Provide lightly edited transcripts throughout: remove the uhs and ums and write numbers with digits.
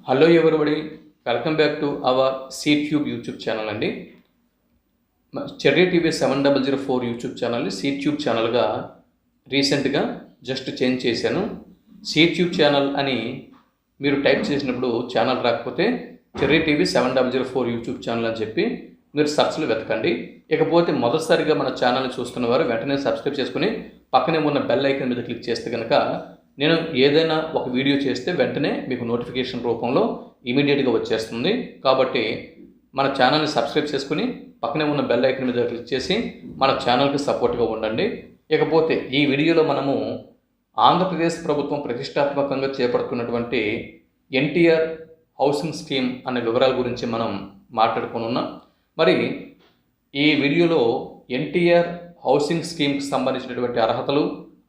Hello everybody, welcome back to our CTube YouTube channel అండి. Cherry TV 7004 YouTube ఛానల్ని CTube ఛానల్గా రీసెంట్గా just change చేశాను. సీట్యూబ్ channel అని మీరు టైప్ చేసినప్పుడు ఛానల్ రాకపోతే చెర్రీ టీవీ 7004 యూట్యూబ్ ఛానల్ అని చెప్పి మీరు సర్చ్లో వెతకండి. ఇకపోతే మొదటిసారిగా మన ఛానల్ని చూస్తున్న వారు వెంటనే సబ్స్క్రైబ్ చేసుకుని పక్కనే ఉన్న బెల్ ఐకాన్ మీద క్లిక్ చేస్తే కనుక నేను ఏదైనా ఒక వీడియో చేస్తే వెంటనే మీకు నోటిఫికేషన్ రూపంలో ఇమీడియట్గా వచ్చేస్తుంది. కాబట్టి మన ఛానల్ని సబ్స్క్రైబ్ చేసుకుని పక్కనే ఉన్న బెల్ ఐకాన్ మీద క్లిక్ చేసి మన ఛానల్కి సపోర్ట్గా ఉండండి. ఇకపోతే ఈ వీడియోలో మనము ఆంధ్రప్రదేశ్ ప్రభుత్వం ప్రతిష్టాత్మకంగా చేపడుతున్నటువంటి ఎన్టీఆర్ హౌసింగ్ స్కీమ్ అనే వివరాల గురించి మనం మాట్లాడుకుని ఉన్నాం. మరి ఈ వీడియోలో ఎన్టీఆర్ హౌసింగ్ స్కీమ్కి సంబంధించినటువంటి అర్హతలు,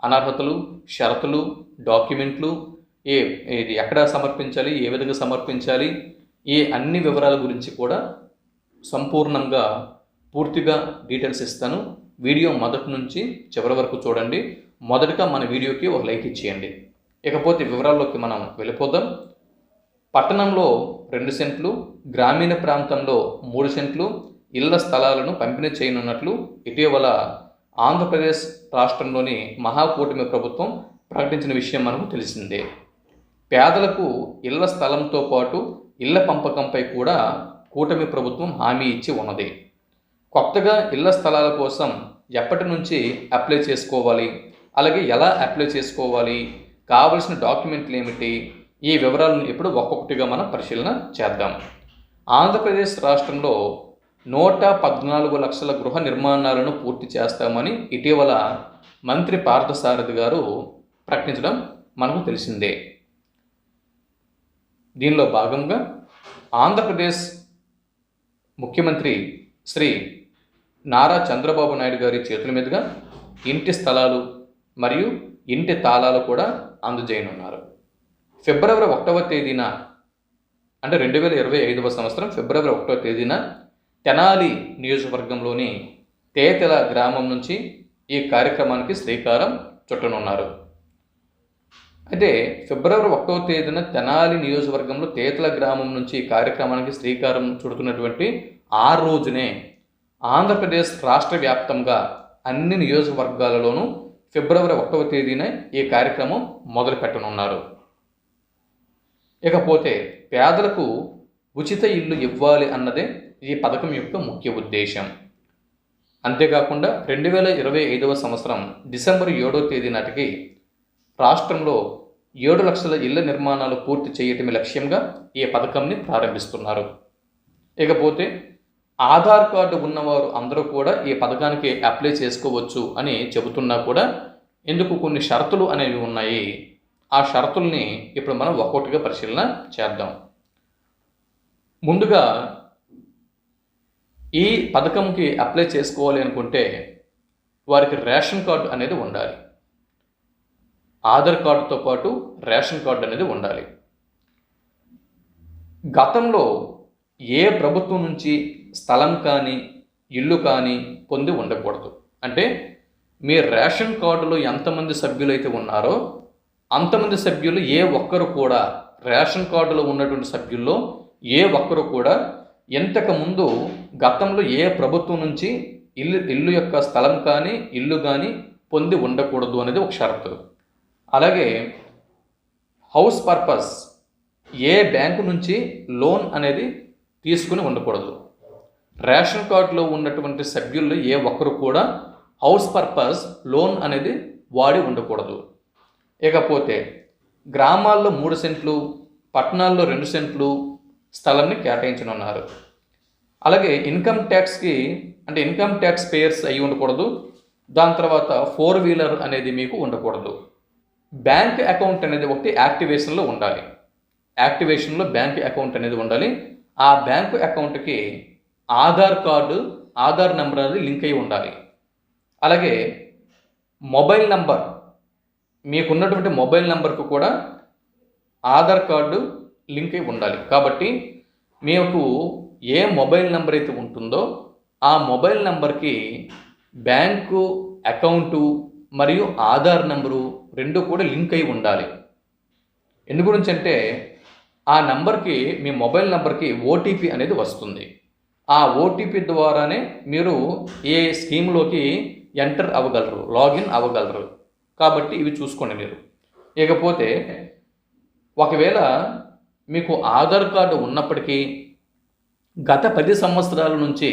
అనర్హతలు, షరతులు, డాక్యుమెంట్లు, ఇది ఎక్కడ సమర్పించాలి, ఏ విధంగా సమర్పించాలి, ఈ అన్ని వివరాల గురించి కూడా సంపూర్ణంగా పూర్తిగా డీటెయిల్స్ ఇస్తాను. వీడియో మొదటి నుంచి చివరి వరకు చూడండి. మొదటగా మన వీడియోకి ఒక లైక్ ఇచ్చేయండి. ఇకపోతే వివరాల్లోకి మనం వెళ్ళిపోదాం. పట్టణంలో 2 సెంట్లు, గ్రామీణ ప్రాంతంలో 3 సెంట్లు ఇళ్ల స్థలాలను పంపిణీ చేయనున్నట్లు ఇటీవల ఆంధ్రప్రదేశ్ రాష్ట్రంలోని మహాకూటమి ప్రభుత్వం ప్రకటించిన విషయం మనకు తెలిసిందే. పేదలకు ఇళ్ల స్థలంతో పాటు ఇళ్ల పంపకంపై కూడా కూటమి ప్రభుత్వం హామీ ఇచ్చి ఉన్నది. కొత్తగా ఇళ్ల స్థలాల కోసం ఎప్పటి నుంచి అప్లై చేసుకోవాలి, అలాగే ఎలా అప్లై చేసుకోవాలి, కావలసిన డాక్యుమెంట్లు ఏమిటి, ఈ వివరాలను ఇప్పుడు ఒక్కొక్కటిగా మనం పరిశీలన చేద్దాం. ఆంధ్రప్రదేశ్ రాష్ట్రంలో 114 లక్షల గృహ నిర్మాణాలను పూర్తి చేస్తామని ఇటీవల మంత్రి పార్థసారథి గారు ప్రకటించడం మనకు తెలిసిందే. దీనిలో భాగంగా ఆంధ్రప్రదేశ్ ముఖ్యమంత్రి శ్రీ నారా చంద్రబాబు నాయుడు గారి చేతుల మీదుగా ఇంటి స్థలాలు మరియు ఇంటి తాళాలు కూడా అందజేయనున్నారు. ఫిబ్రవరి 1వ తేదీన అంటే 2025వ సంవత్సరం ఫిబ్రవరి 1వ తేదీన తెనాలి నియోజకవర్గంలోని తేతెల గ్రామం నుంచి ఈ కార్యక్రమానికి శ్రీకారం చుట్టనున్నారు. అయితే ఫిబ్రవరి 1వ తేదీన తెనాలి నియోజకవర్గంలో తేతెల గ్రామం నుంచి ఈ కార్యక్రమానికి శ్రీకారం చుడుతున్నటువంటి ఆ రోజునే ఆంధ్రప్రదేశ్ రాష్ట్ర వ్యాప్తంగా అన్ని నియోజకవర్గాలలోనూ ఫిబ్రవరి 1వ తేదీన ఈ కార్యక్రమం మొదలు పెట్టనున్నారు. ఇకపోతే పేదలకు ఉచిత ఇల్లు ఇవ్వాలి అన్నదే ఈ పథకం యొక్క ముఖ్య ఉద్దేశం. అంతేకాకుండా 2025వ సంవత్సరం డిసెంబర్ 7వ తేదీ నాటికి రాష్ట్రంలో 7 లక్షల ఇళ్ల నిర్మాణాలు పూర్తి చేయటమే లక్ష్యంగా ఈ పథకంని ప్రారంభిస్తున్నారు. ఇకపోతే ఆధార్ కార్డు ఉన్నవారు అందరూ కూడా ఈ పథకానికి అప్లై చేసుకోవచ్చు అని చెబుతున్నా కూడా ఎందుకు కొన్ని షరతులు అనేవి ఉన్నాయి. ఆ షరతుల్ని ఇప్పుడు మనం ఒక్కొక్కటిగా పరిశీలన చేద్దాం. ముందుగా ఈ పథకంకి అప్లై చేసుకోవాలి అనుకుంటే వారికి రేషన్ కార్డు అనేది ఉండాలి. ఆధార్ కార్డుతో పాటు రేషన్ కార్డు అనేది ఉండాలి. గతంలో ఏ ప్రభుత్వం నుంచి స్థలం కానీ ఇల్లు కానీ పొంది ఉండకూడదు. అంటే మీ రేషన్ కార్డులో ఎంతమంది సభ్యులైతే ఉన్నారో అంతమంది సభ్యులు ఏ ఒక్కరు కూడా రేషన్ కార్డులో ఉన్నటువంటి సభ్యుల్లో ఏ ఒక్కరు కూడా ఇంతకుముందు గతంలో ఏ ప్రభుత్వం నుంచి ఇల్లు యొక్క స్థలం కానీ ఇల్లు కానీ పొంది ఉండకూడదు అనేది ఒక షరతు. అలాగే హౌస్ పర్పస్ ఏ బ్యాంకు నుంచి లోన్ అనేది తీసుకుని ఉండకూడదు. రేషన్ కార్డులో ఉన్నటువంటి సభ్యుల్లో ఏ ఒక్కరు కూడా హౌస్ పర్పస్ లోన్ అనేది వాడి ఉండకూడదు. ఇకపోతే గ్రామాల్లో 3 సెంట్లు, పట్టణాల్లో 2 సెంట్లు స్థలంని కేటాయించనున్నారు. అలాగే ఇన్కమ్ ట్యాక్స్ పేయర్స్ అయి ఉండకూడదు. దాని తర్వాత 4 వీలర్ అనేది మీకు ఉండకూడదు. బ్యాంక్ అకౌంట్ అనేది ఒకటి యాక్టివేషన్లో ఉండాలి. యాక్టివేషన్లో బ్యాంక్ అకౌంట్ అనేది ఉండాలి. ఆ బ్యాంకు అకౌంట్కి ఆధార్ నెంబర్ అనేది లింక్ అయి ఉండాలి. అలాగే మొబైల్ నంబర్, మీకున్నటువంటి మొబైల్ నెంబర్కు కూడా ఆధార్ కార్డు లింక్ అయి ఉండాలి. కాబట్టి మీకు ఏ మొబైల్ నెంబర్ అయితే ఉంటుందో ఆ మొబైల్ నెంబర్కి బ్యాంకు అకౌంటు మరియు ఆధార్ నెంబరు 2 కూడా లింక్ అయి ఉండాలి. ఎందు గురించి అంటే ఆ నంబర్కి, మీ మొబైల్ నంబర్కి ఓటీపీ అనేది వస్తుంది. ఆ ఓటీపీ ద్వారానే మీరు ఏ స్కీమ్లోకి ఎంటర్ అవ్వగలరు, లాగిన్ అవ్వగలరు. కాబట్టి ఇవి చూసుకోండి మీరు. ఇకపోతే ఒకవేళ మీకు ఆధార్ కార్డు ఉన్నప్పటికీ గత 10 సంవత్సరాల నుంచి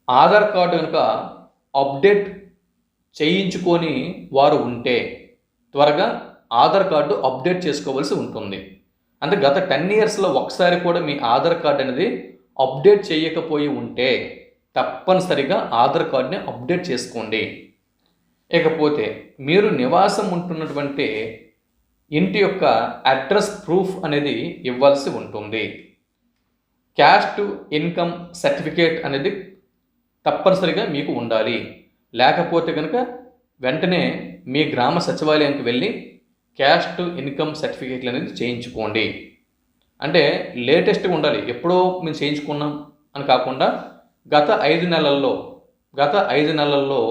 ఆధార్ కార్డు కనుక అప్డేట్ చేయించుకొని వారు ఉంటే త్వరగా ఆధార్ కార్డు అప్డేట్ చేసుకోవాల్సి ఉంటుంది. అంటే గత 10 ఇయర్స్లో ఒకసారి కూడా మీ ఆధార్ కార్డు అనేది అప్డేట్ చేయకపోయి ఉంటే తప్పనిసరిగా ఆధార్ కార్డుని అప్డేట్ చేసుకోండి. ఇకపోతే మీరు నివాసం ఉంటున్నటువంటి ఇంటి యొక్క అడ్రస్ ప్రూఫ్ అనేది ఇవ్వాల్సి ఉంటుంది. క్యాస్ట్ ఇన్కమ్ సర్టిఫికేట్ అనేది తప్పనిసరిగా మీకు ఉండాలి. లేకపోతే కనుక వెంటనే మీ గ్రామ సచివాలయానికి వెళ్ళి క్యాస్ట్ ఇన్కమ్ సర్టిఫికేట్లు అనేది చేయించుకోండి. అంటే లేటెస్ట్గా ఉండాలి. ఎప్పుడో మేము చేయించుకున్నాం అని కాకుండా గత 5 నెలల్లో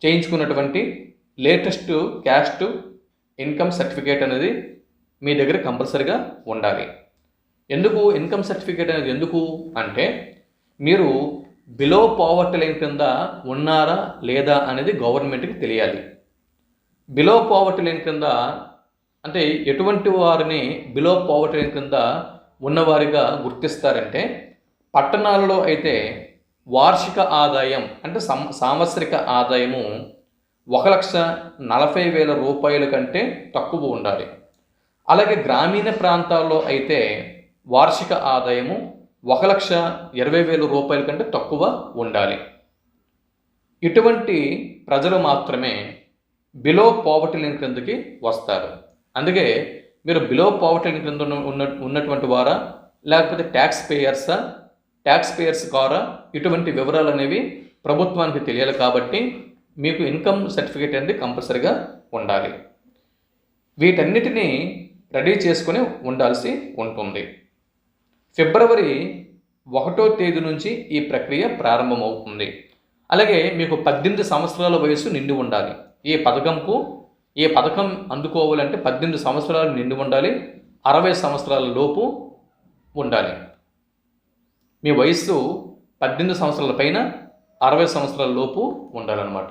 చేయించుకున్నటువంటి లేటెస్ట్ క్యాస్ట్ ఇన్కమ్ సర్టిఫికేట్ అనేది మీ దగ్గర కంపల్సరీగా ఉండాలి. ఎందుకు ఇన్కమ్ సర్టిఫికేట్ అనేది ఎందుకు అంటే మీరు బిలో పావర్టీ లైన్ కింద ఉన్నారా లేదా అనేది గవర్నమెంట్కి తెలియాలి. బిలో పావర్టీ లైన్ కింద అంటే ఎటువంటి వారిని బిలో పావర్టీ లైన్ కింద ఉన్నవారిగా గుర్తిస్తారంటే, పట్టణాలలో అయితే వార్షిక ఆదాయం అంటే సాంవత్సరిక ఆదాయము 1,40,000 రూపాయల కంటే తక్కువ ఉండాలి. అలాగే గ్రామీణ ప్రాంతాల్లో అయితే వార్షిక ఆదాయము 1,20,000 రూపాయల కంటే తక్కువ ఉండాలి. ఇటువంటి ప్రజలు మాత్రమే బిలో పావర్టీ లైన్ క్రిందకి వస్తారు. అందుకే మీరు బిలో పావర్టీ లైన్ క్రింద ఉన్నటువంటి వారా, లేకపోతే ట్యాక్స్ పేయర్స్ కారా, ఇటువంటి వివరాలు అనేవి ప్రభుత్వానికి తెలియాలి. కాబట్టి మీకు ఇన్కమ్ సర్టిఫికేట్ అనేది కంపల్సరీగా ఉండాలి. వీటన్నిటినీ రెడీ చేసుకొని ఉండాల్సి ఉంటుంది. ఫిబ్రవరి 1వ తేదీ నుంచి ఈ ప్రక్రియ ప్రారంభమవుతుంది. అలాగే మీకు 18 సంవత్సరాల వయసు నిండి ఉండాలి. ఈ పథకం అందుకోవాలంటే 18 సంవత్సరాలు నిండి ఉండాలి. 60 సంవత్సరాల లోపు ఉండాలి. మీ వయస్సు 18 సంవత్సరాల పైన 60 సంవత్సరాల లోపు ఉండాలన్నమాట.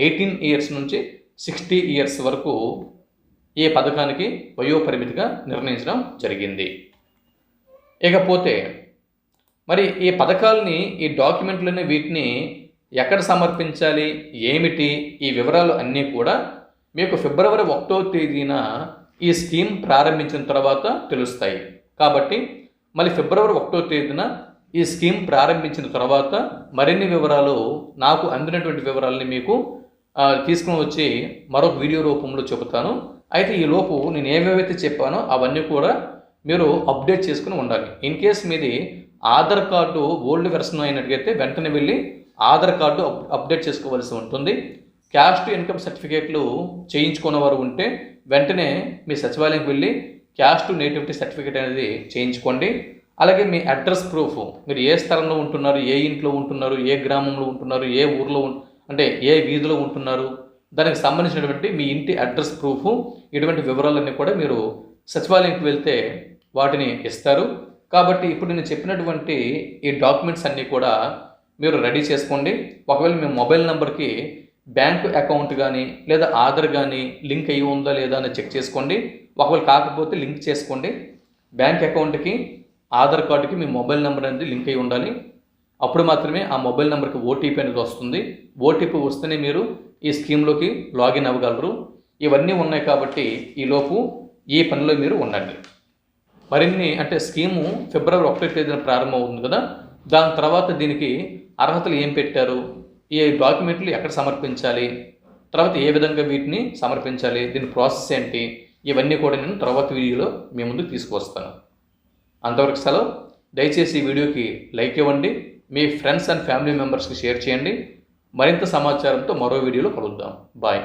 18 ఇయర్స్ నుంచి 60 ఇయర్స్ వరకు ఈ పథకానికి వయోపరిమితిగా నిర్ణయించడం జరిగింది. ఇకపోతే మరి ఈ పథకాలని, ఈ డాక్యుమెంట్లని వీటిని ఎక్కడ సమర్పించాలి, ఏమిటి, ఈ వివరాలు అన్నీ కూడా మీకు ఫిబ్రవరి 1వ తేదీన ఈ స్కీమ్ ప్రారంభించిన తర్వాత తెలుస్తాయి. కాబట్టి మళ్ళీ ఫిబ్రవరి 1వ తేదీన ఈ స్కీమ్ ప్రారంభించిన తర్వాత మరిన్ని వివరాలు, నాకు అందినటువంటి వివరాలని మీకు తీసుకుని వచ్చి మరొక వీడియో రూపంలో చెబుతాను. అయితే ఈ లోపు నేను ఏవేవైతే చెప్పానో అవన్నీ కూడా మీరు అప్డేట్ చేసుకుని ఉండాలి. ఇన్ కేస్ మీది ఆధార్ కార్డు ఓల్డ్ వెర్షన్ అయినట్టుగైతే వెంటనే వెళ్ళి ఆధార్ కార్డు అప్డేట్ చేసుకోవాల్సి ఉంటుంది. క్యాస్ట్ ఇన్కమ్ సర్టిఫికేట్లు చేయించుకున్న వారు ఉంటే వెంటనే మీ సచివాలయంకి వెళ్ళి క్యాస్ట్ నేటివిటీ సర్టిఫికేట్ అనేది చేయించుకోండి. అలాగే మీ అడ్రస్ ప్రూఫ్, మీరు ఏ స్థలంలో ఉంటున్నారు, ఏ ఇంట్లో ఉంటున్నారు, ఏ గ్రామంలో ఉంటున్నారు, ఏ ఊర్లో అంటే ఏ వీధిలో ఉంటున్నారు, దానికి సంబంధించినటువంటి మీ ఇంటి అడ్రస్ ప్రూఫ్, ఇటువంటి వివరాలన్నీ కూడా మీరు సచివాలయంకి వెళ్తే వాటిని ఇస్తారు. కాబట్టి ఇప్పుడు నేను చెప్పినటువంటి ఈ డాక్యుమెంట్స్ అన్నీ కూడా మీరు రెడీ చేసుకోండి. ఒకవేళ మీ మొబైల్ నెంబర్కి బ్యాంకు అకౌంట్ కానీ లేదా ఆధార్ కానీ లింక్ అయ్యి ఉందా లేదా అని చెక్ చేసుకోండి. ఒకవేళ కాకపోతే లింక్ చేసుకోండి. బ్యాంక్ అకౌంట్కి, ఆధార్ కార్డుకి మీ మొబైల్ నెంబర్ అనేది లింక్ అయ్యి ఉండాలి. అప్పుడు మాత్రమే ఆ మొబైల్ నెంబర్కి ఓటీపీ అనేది వస్తుంది. ఓటీపీ వస్తేనే మీరు ఈ స్కీమ్లోకి లాగిన్ అవ్వగలరు. ఇవన్నీ ఉన్నాయి కాబట్టి ఈలోపు ఈ పనిలో మీరు ఉండండి. మరిన్ని అంటే స్కీము ఫిబ్రవరి 1వ తేదీన ప్రారంభమవుతుంది కదా, దాని తర్వాత దీనికి అర్హతలు ఏం పెట్టారు, ఈ డాక్యుమెంట్లు ఎక్కడ సమర్పించాలి, తర్వాత ఏ విధంగా వీటిని సమర్పించాలి, దీని ప్రాసెస్ ఏంటి, ఇవన్నీ కూడా నేను తర్వాత వీడియోలో మీ ముందుకు తీసుకువస్తాను. అంతవరకు సెలవు. దయచేసి ఈ వీడియోకి లైక్ ఇవ్వండి, మీ ఫ్రెండ్స్ అండ్ ఫ్యామిలీ మెంబర్స్కి షేర్ చేయండి. మరింత సమాచారంతో మరో వీడియోలో కలుద్దాం. బాయ్.